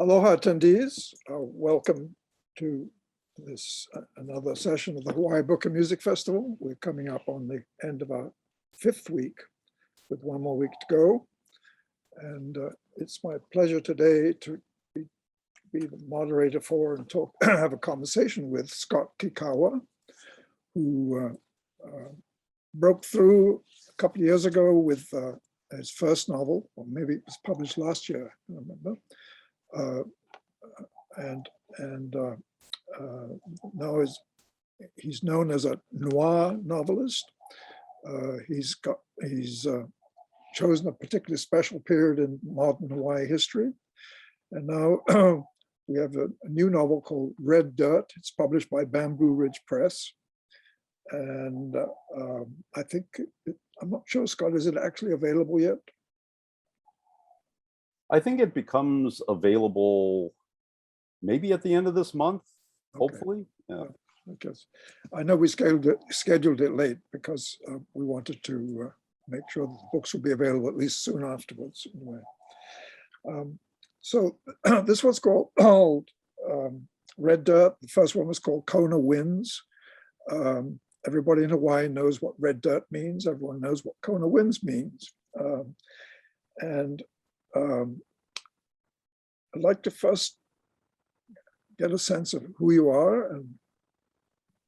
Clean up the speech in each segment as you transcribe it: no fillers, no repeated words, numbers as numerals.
Aloha attendees, welcome to this another session of the Hawaii Book and Music Festival. We're coming up on the end of our 5th week with one more week to go. And it's my pleasure today to be the moderator for and talk, have a conversation with Scott Kikkawa, who broke through a couple of years ago with his first novel, or maybe it was published last year, I don't remember. Now he's known as a noir novelist. He's chosen a particularly special period in modern Hawaii history. And now we have a new novel called Red Dirt. It's published by Bamboo Ridge Press. And I think, I'm not sure, Scott, is it actually available yet? I think it becomes available maybe at the end of this month, hopefully. Yeah. I know we scheduled it late because we wanted to make sure that the books would be available at least soon afterwards. Anyway. So this one's called Red Dirt. The first one was called Kona Winds. Everybody in Hawaii knows what red dirt means. Everyone knows what Kona Winds means. I'd like to first get a sense of who you are and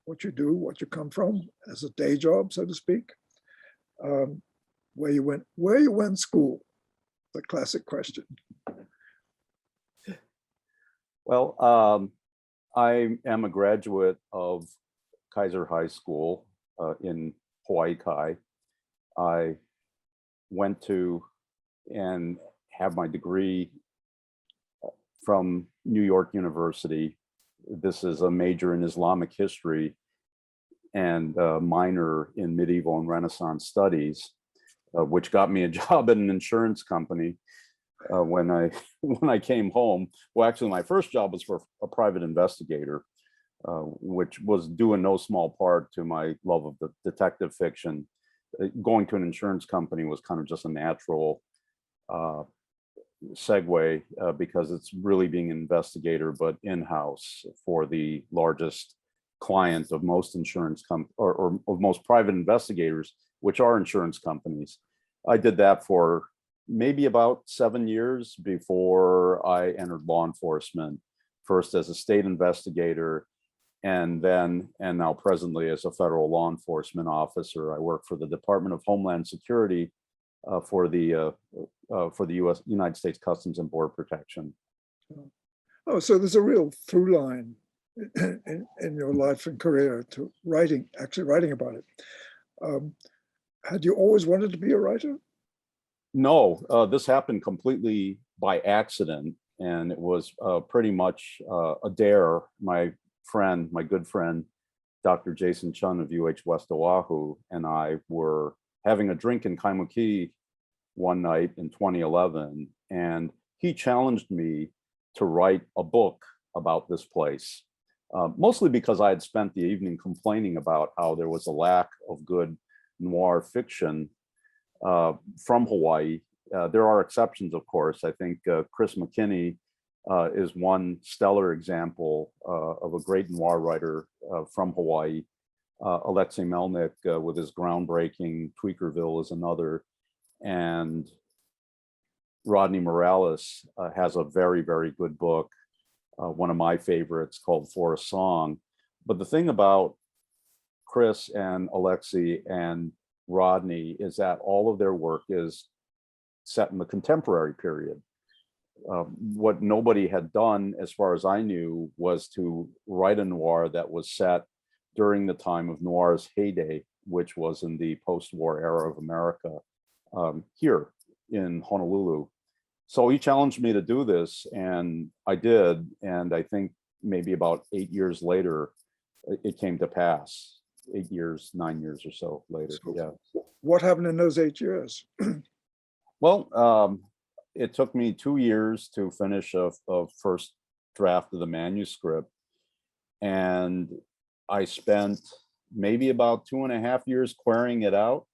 what you do, what you come from as a day job, so to speak, where you went to school, the classic question. Well, I am a graduate of Kaiser High School in Hawaii Kai. I went to and have my degree from New York University. This is a major in Islamic history and a minor in medieval and Renaissance studies, which got me a job at an insurance company when I came home. Well, actually, my first job was for a private investigator, which was due in no small part to my love of the detective fiction. Going to an insurance company was kind of just a natural segue because it's really being an investigator, but in-house for the largest client of most insurance or of most private investigators, which are insurance companies. I did that for maybe about 7 years before I entered law enforcement, first as a state investigator, and now presently as a federal law enforcement officer. I work for the Department of Homeland Security for the United States Customs and Border Protection. Oh, so there's a real through line in your life and career to actually writing about it. Had you always wanted to be a writer? No, this happened completely by accident, and it was pretty much a dare. My good friend, Dr. Jason Chun of UH West Oahu, and I were having a drink in Kaimuki one night in 2011, and he challenged me to write a book about this place, mostly because I had spent the evening complaining about how there was a lack of good noir fiction from Hawaii. There are exceptions, of course. I think Chris McKinney is one stellar example of a great noir writer from Hawaii. Alexei Melnick with his groundbreaking Tweakerville is another. And Rodney Morales has a very, very good book, one of my favorites, called For a Song. But the thing about Chris and Alexei and Rodney is that all of their work is set in the contemporary period. What nobody had done, as far as I knew, was to write a noir that was set during the time of noir's heyday, which was in the post-war era of America, here in Honolulu. So he challenged me to do this, and I did. And I think maybe about 8 years later, it came to pass. 8 years, 9 years or so later. So yeah. What happened in those 8 years? Well, it took me 2 years to finish a first draft of the manuscript. And I spent maybe about 2.5 years querying it out.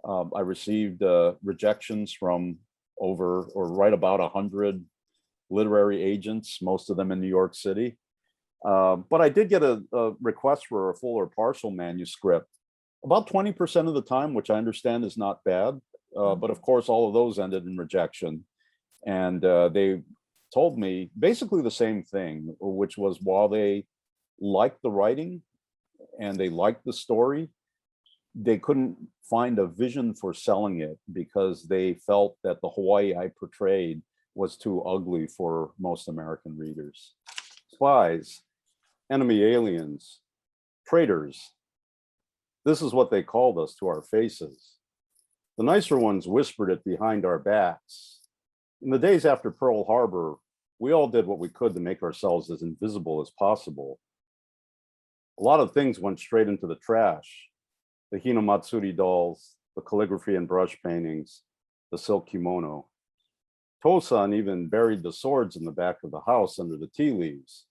I received rejections from right about 100 literary agents, most of them in New York City. But I did get a request for a full or partial manuscript about 20% of the time, which I understand is not bad. But of course, all of those ended in rejection. And they told me basically the same thing, which was while they liked the writing and they liked the story, they couldn't find a vision for selling it because they felt that the Hawaii I portrayed was too ugly for most American readers. Spies, enemy aliens, traitors. This is what they called us to our faces. The nicer ones whispered it behind our backs. In the days after Pearl Harbor, we all did what we could to make ourselves as invisible as possible. A lot of things went straight into the trash. The Hinamatsuri dolls, the calligraphy and brush paintings, the silk kimono. Tosan even buried the swords in the back of the house under the tea leaves.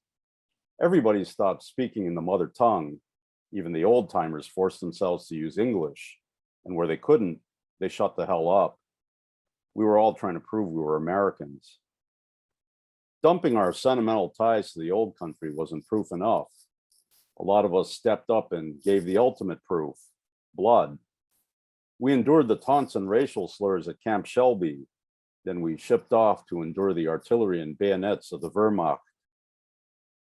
Everybody stopped speaking in the mother tongue. Even the old timers forced themselves to use English. And where they couldn't, they shut the hell up. We were all trying to prove we were Americans. Dumping our sentimental ties to the old country wasn't proof enough. A lot of us stepped up and gave the ultimate proof, blood. We endured the taunts and racial slurs at Camp Shelby. Then we shipped off to endure the artillery and bayonets of the Wehrmacht.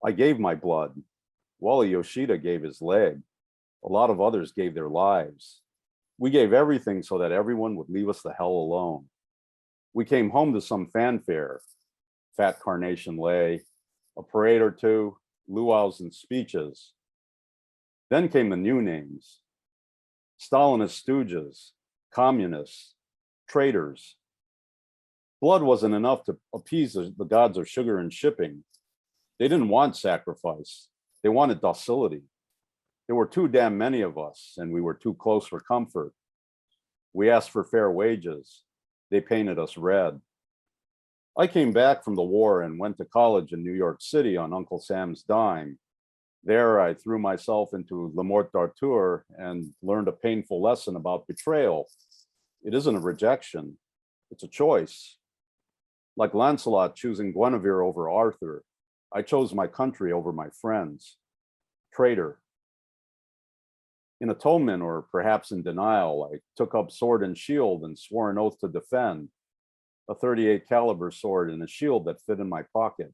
I gave my blood. Wally Yoshida gave his leg. A lot of others gave their lives. We gave everything so that everyone would leave us the hell alone. We came home to some fanfare, fat carnation lay, a parade or two, luau's and speeches. Then came the new names: Stalinist stooges, communists, traitors. Blood wasn't enough to appease the gods of sugar and shipping. They didn't want sacrifice. They wanted docility. There were too damn many of us, and we were too close for comfort. We asked for fair wages. They painted us red. I came back from the war and went to college in New York City on Uncle Sam's dime. There, I threw myself into Le Mort d'Arthur and learned a painful lesson about betrayal. It isn't a rejection, it's a choice. Like Lancelot choosing Guinevere over Arthur, I chose my country over my friends. Traitor. In atonement, or perhaps in denial, I took up sword and shield and swore an oath to defend. A 38 caliber sword and a shield that fit in my pocket.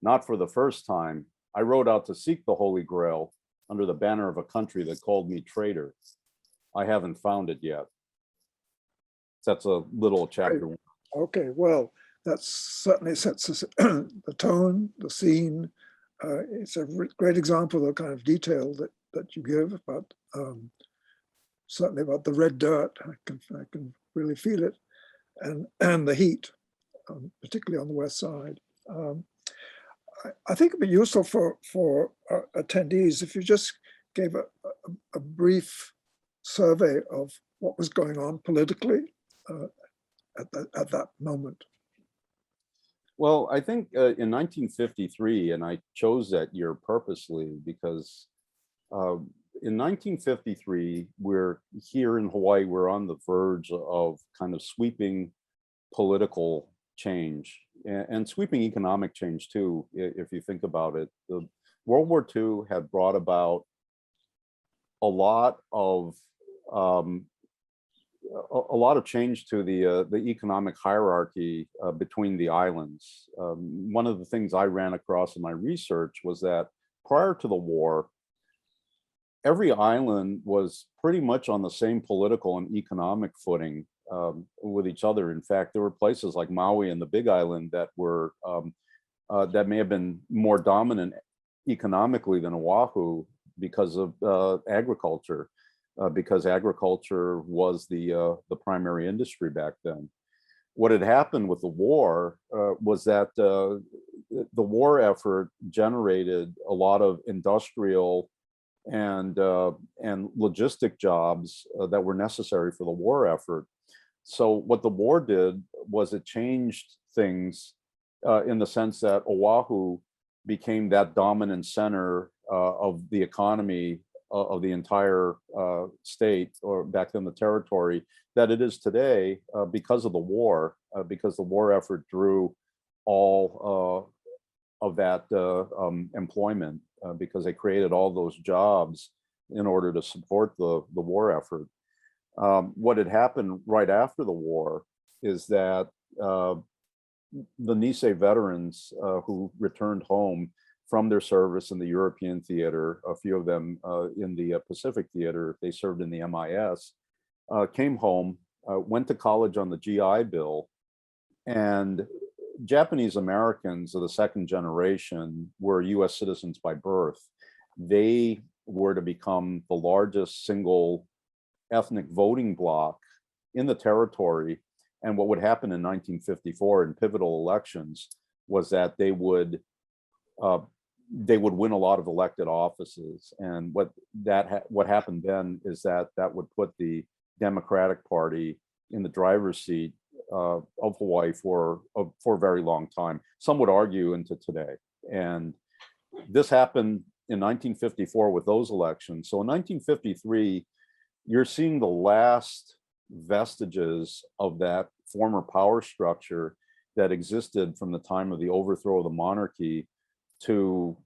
Not for the first time, I rode out to seek the Holy Grail under the banner of a country that called me traitor. I haven't found it yet. That's a little chapter. Right. Okay, well, that certainly sets the tone, the scene. It's a great example of the kind of detail that you give about, certainly about the red dirt. I can really feel it, and the heat, particularly on the west side. I think it'd be useful for attendees if you just gave a brief survey of what was going on politically at that moment. Well, I think in 1953, and I chose that year purposely because in 1953, we're here in Hawaii, we're on the verge of kind of sweeping political change and sweeping economic change too, if you think about it. The World War II had brought about a lot of change to the economic hierarchy between the islands. One of the things I ran across in my research was that prior to the war, every island was pretty much on the same political and economic footing with each other. In fact, there were places like Maui and the Big Island that were that may have been more dominant economically than Oahu because of agriculture. Because agriculture was the primary industry back then. What had happened with the war was that the war effort generated a lot of industrial and logistic jobs that were necessary for the war effort. So what the war did was it changed things in the sense that Oahu became that dominant center of the economy of the entire state, or back then the territory, that it is today because of the war, because the war effort drew all of that employment because they created all those jobs in order to support the war effort. What had happened right after the war is that the Nisei veterans who returned home from their service in the European theater, a few of them in the Pacific theater, they served in the MIS, came home, went to college on the GI Bill, and Japanese Americans of the second generation were US citizens by birth. They were to become the largest single ethnic voting bloc in the territory. And what would happen in 1954 in pivotal elections was that they would win a lot of elected offices. And what happened then is that would put the Democratic Party in the driver's seat of Hawaii for a very long time. Some would argue into today. And this happened in 1954 with those elections. So in 1953, you're seeing the last vestiges of that former power structure that existed from the time of the overthrow of the monarchy to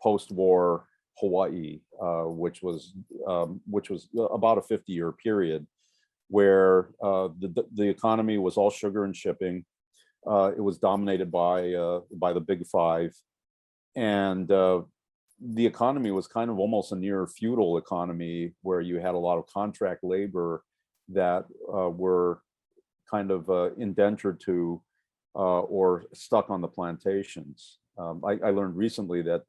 post-war Hawaii, which was about a 50-year period where the economy was all sugar and shipping. It was dominated by the Big Five, and the economy was kind of almost a near feudal economy where you had a lot of contract labor that were kind of indentured to or stuck on the plantations. I learned recently that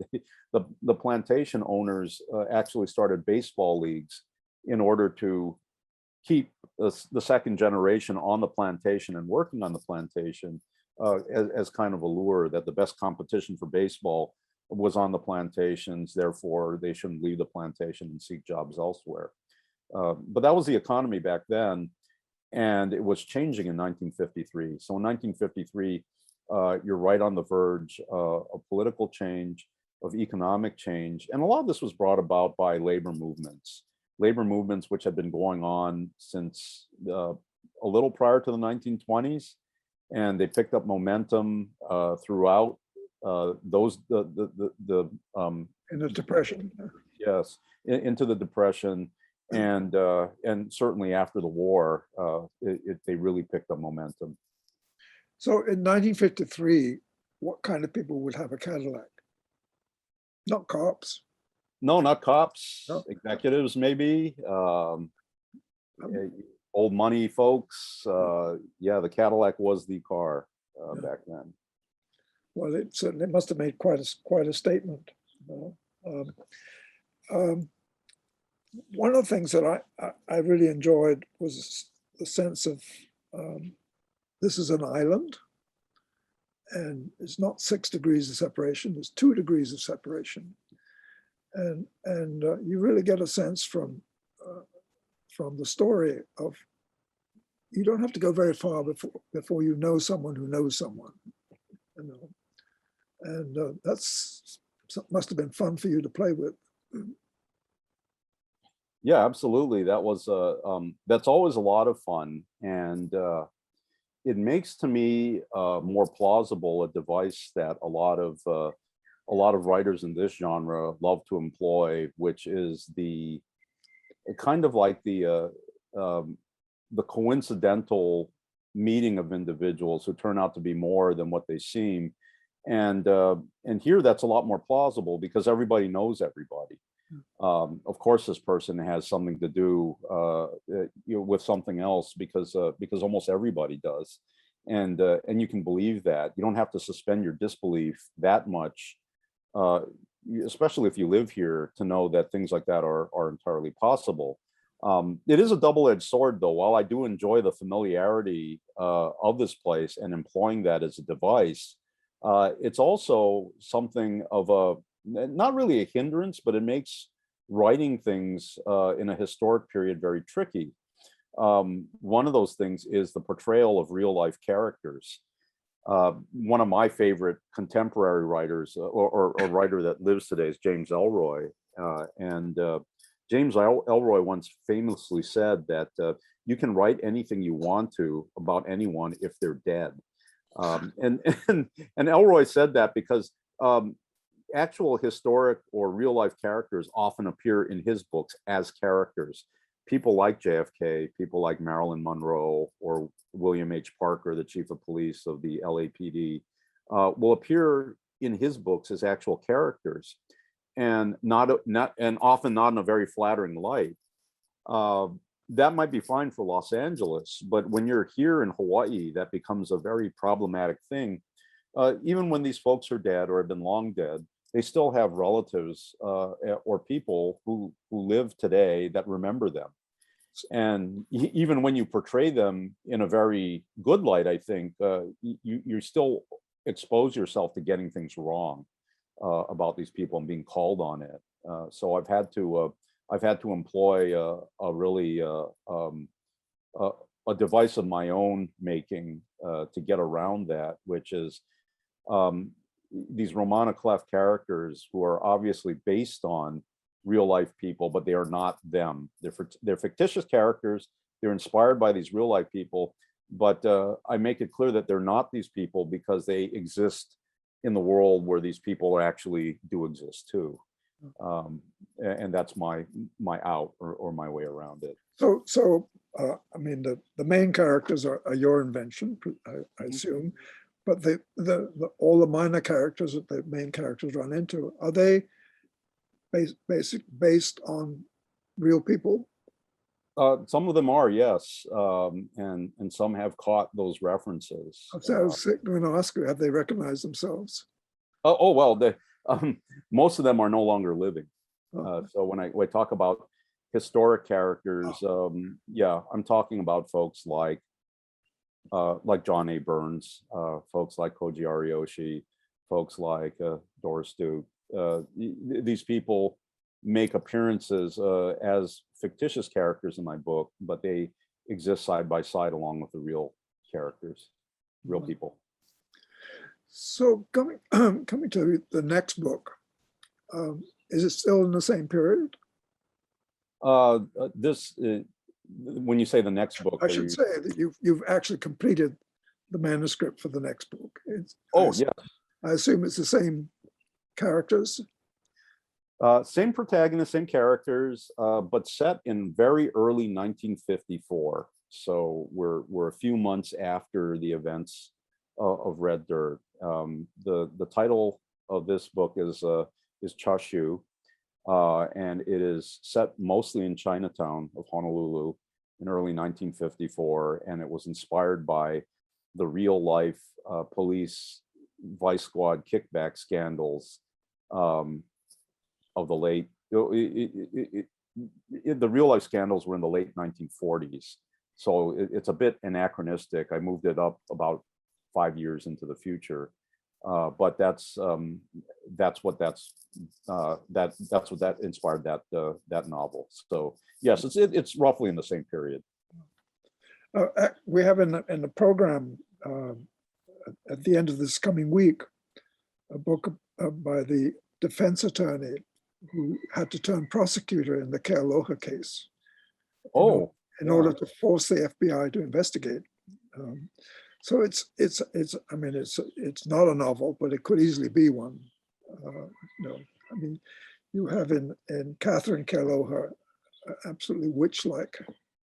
the plantation owners actually started baseball leagues in order to keep the second generation on the plantation and working on the plantation as kind of a lure that the best competition for baseball was on the plantations, therefore they shouldn't leave the plantation and seek jobs elsewhere. But that was the economy back then, and it was changing in 1953. So in 1953, you're right on the verge of political change, of economic change, and a lot of this was brought about by labor movements which had been going on since a little prior to the 1920s, and they picked up momentum throughout in the Depression. Yes, into the Depression, and certainly after the war, they really picked up momentum. So in 1953, what kind of people would have a Cadillac? Not cops. No, not cops. No. Executives, maybe. Old money folks. Yeah, the Cadillac was the car back then. Well, it certainly must have made quite a statement. One of the things that I really enjoyed was the sense of this is an island, and it's not 6 degrees of separation, there's 2 degrees of separation. And you really get a sense from the story of, you don't have to go very far before you know someone who knows someone, you know. And that's must have been fun for you to play with. Yeah, absolutely. That was that's always a lot of fun, and it makes to me more plausible a device that a lot of writers in this genre love to employ, which is the kind of like the coincidental meeting of individuals who turn out to be more than what they seem. And here that's a lot more plausible because everybody knows everybody. Of course, this person has something to do with something else because almost everybody does, and you can believe that. You don't have to suspend your disbelief that much, especially if you live here, to know that things like that are entirely possible. It is a double-edged sword, though. While I do enjoy the familiarity of this place and employing that as a device, it's also something of a, not really a hindrance, but it makes writing things in a historic period very tricky. One of those things is the portrayal of real life characters. One of my favorite contemporary writers or writer that lives today is James Ellroy. James Ellroy once famously said that you can write anything you want to about anyone if they're dead. And, and Elroy said that because actual historic or real life characters often appear in his books as characters. People like JFK, people like Marilyn Monroe or William H. Parker, the chief of police of the LAPD, will appear in his books as actual characters, and often not in a very flattering light. That might be fine for Los Angeles, but when you're here in Hawaii, that becomes a very problematic thing. Even when these folks are dead or have been long dead, they still have relatives or people who live today that remember them. And even when you portray them in a very good light, I think you still expose yourself to getting things wrong about these people and being called on it. So I've had to employ a really a device of my own making to get around that, which is these Romana Clef characters who are obviously based on real life people, but they are not them. They're fictitious characters. They're inspired by these real life people, but I make it clear that they're not these people because they exist in the world where these people actually do exist too. And that's my out or my way around it. So I mean, the main characters are your invention, I assume, but all the minor characters that the main characters run into, are they based on real people? Some of them are, yes, and some have caught those references. So I was going to ask you, have they recognized themselves? Oh well, most of them are no longer living. So when I talk about historic characters, yeah, I'm talking about folks like John A. Burns, folks like Koji Ariyoshi, folks like Doris Duke. These people make appearances as fictitious characters in my book, but they exist side by side along with the real characters, real people. So coming to the next book, is it still in the same period? When you say the next book, I should say that you've actually completed the manuscript for the next book. Yeah. I assume it's the same characters. Same protagonist, same characters, but set in very early 1954. So we're a few months after the events of Red Dirt. The title of this book is Chashu, and it is set mostly in Chinatown of Honolulu in early 1954, and it was inspired by the real life police vice squad kickback scandals of the late. The real life scandals were in the late 1940s, so it's a bit anachronistic. I moved it up about 5 years into the future, but that's what inspired that novel. So yes, it's roughly in the same period. We have in the program at the end of this coming week a book by the defense attorney who had to turn prosecutor in the Kahalu'u case. In order to force the FBI to investigate. So it's I mean, it's not a novel, but it could easily be one. I mean, you have in Catherine Kahalu'u absolutely witch-like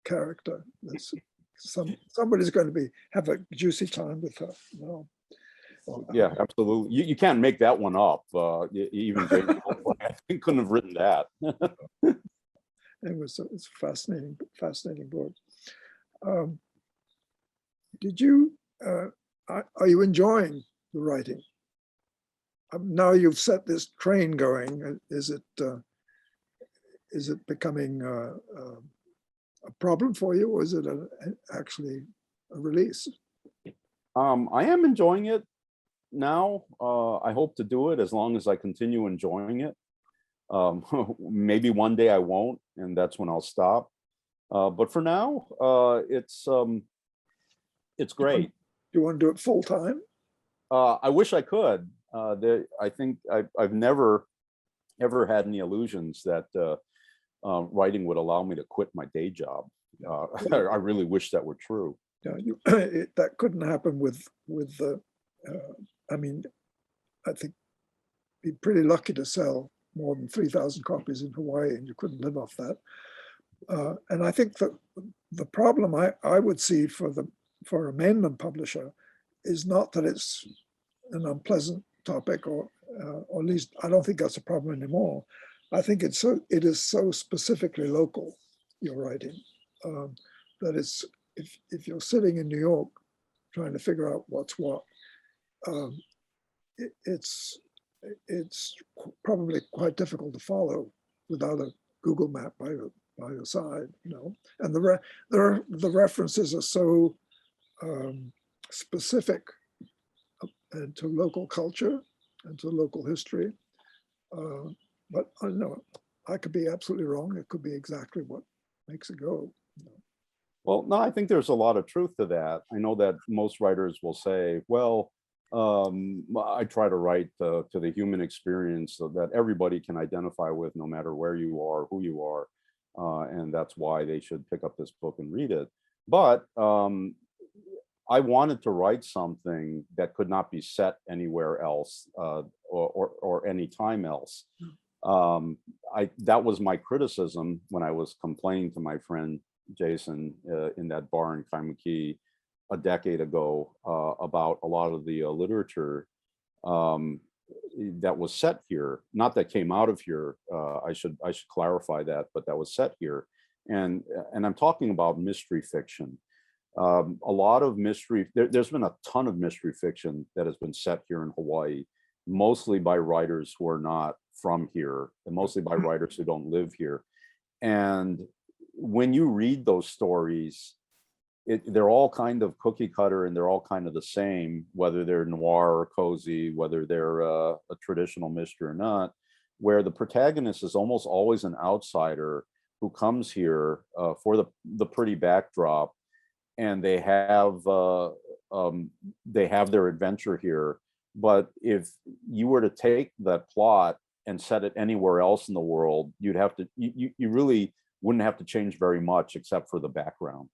character. Somebody's going to have a juicy time with her. Yeah, absolutely. You can't make that one up. Even James couldn't have written that. It's a fascinating book. Did you? Are you enjoying the writing? Now you've set this train going. Is it becoming a problem for you, or is it actually a release? I am enjoying it now. I hope to do it as long as I continue enjoying it. Maybe one day I won't, and that's when I'll stop. But for now, it's great. Do you want to do it full time? I wish I could. I think I've never ever had any illusions that writing would allow me to quit my day job. I really wish that were true. That couldn't happen with the. I mean, I think be pretty lucky to sell more than 3,000 copies in Hawaii, and you couldn't live off that. And I think that the problem I would see for a mainland publisher is not that it's an unpleasant topic, or at least I don't think that's a problem anymore. I think it is so specifically local, your writing, that it's if you're sitting in New York trying to figure out what's what, it's probably quite difficult to follow without a Google map by your side, And the references are so specific to local culture and to local history. But I don't know, I could be absolutely wrong. It could be exactly what makes it go. Well, no, I think there's a lot of truth to that. I know that most writers will say, well, I try to write to the human experience so that everybody can identify with, no matter where you are, who you are. And that's why they should pick up this book and read it. But I wanted to write something that could not be set anywhere else, or any time else. That was my criticism when I was complaining to my friend Jason in that bar in Kaimuki a decade ago about a lot of the literature that was set here, not that came out of here. I should clarify that, but that was set here, and I'm talking about mystery fiction. A lot of mystery. There's been a ton of mystery fiction that has been set here in Hawaii, mostly by writers who are not from here, and mostly by writers who don't live here. And when you read those stories, they're all kind of cookie cutter, and they're all kind of the same, whether they're noir or cozy, whether they're a traditional mystery or not, where the protagonist is almost always an outsider who comes here for the pretty backdrop, and they have their adventure here. But if you were to take that plot and set it anywhere else in the world, you'd have to you really wouldn't have to change very much except for the background.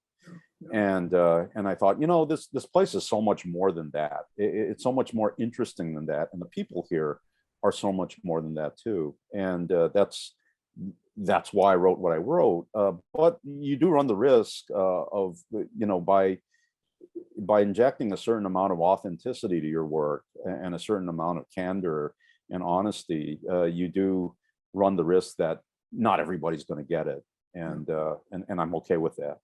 And I thought, this place is so much more than that. It's so much more interesting than that, and the people here are so much more than that too. And that's why I wrote what I wrote. But you do run the risk of by injecting a certain amount of authenticity to your work and a certain amount of candor and honesty, you do run the risk that not everybody's going to get it, and I'm okay with that.